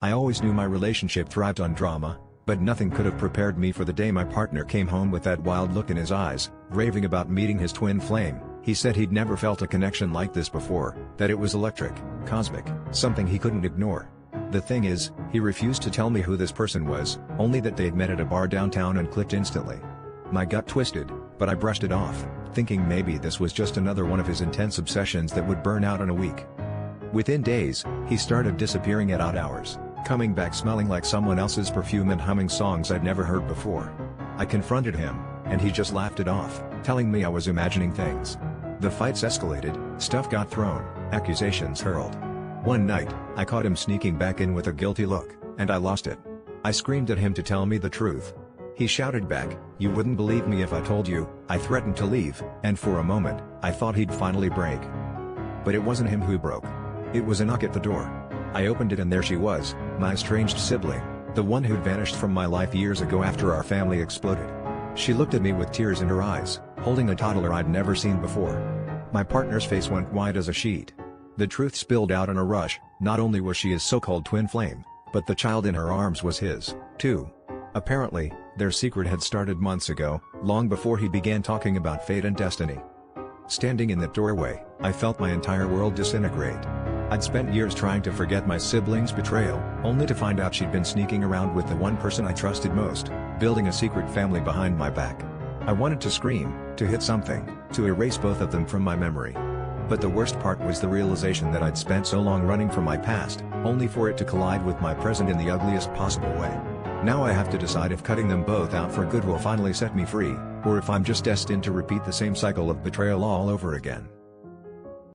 I always knew my relationship thrived on drama, but nothing could have prepared me for the day my partner came home with that wild look in his eyes, raving about meeting his twin flame. He said he'd never felt a connection like this before, that it was electric, cosmic, something he couldn't ignore. The thing is, he refused to tell me who this person was, only that they'd met at a bar downtown and clicked instantly. My gut twisted, but I brushed it off, thinking maybe this was just another one of his intense obsessions that would burn out in a week. Within days, he started disappearing at odd hours, coming back smelling like someone else's perfume and humming songs I'd never heard before. I confronted him, and he just laughed it off, telling me I was imagining things. The fights escalated, stuff got thrown, accusations hurled. One night, I caught him sneaking back in with a guilty look, and I lost it. I screamed at him to tell me the truth. He shouted back, "You wouldn't believe me if I told you." I threatened to leave, and for a moment, I thought he'd finally break. But it wasn't him who broke. It was a knock at the door. I opened it and there she was, my estranged sibling, the one who'd vanished from my life years ago after our family exploded. She looked at me with tears in her eyes, holding a toddler I'd never seen before. My partner's face went white as a sheet. The truth spilled out in a rush. Not only was she his so-called twin flame, but the child in her arms was his, too. Apparently, their secret had started months ago, long before he began talking about fate and destiny. Standing in that doorway, I felt my entire world disintegrate. I'd spent years trying to forget my sibling's betrayal, only to find out she'd been sneaking around with the one person I trusted most, building a secret family behind my back. I wanted to scream, to hit something, to erase both of them from my memory. But the worst part was the realization that I'd spent so long running from my past, only for it to collide with my present in the ugliest possible way. Now I have to decide if cutting them both out for good will finally set me free, or if I'm just destined to repeat the same cycle of betrayal all over again.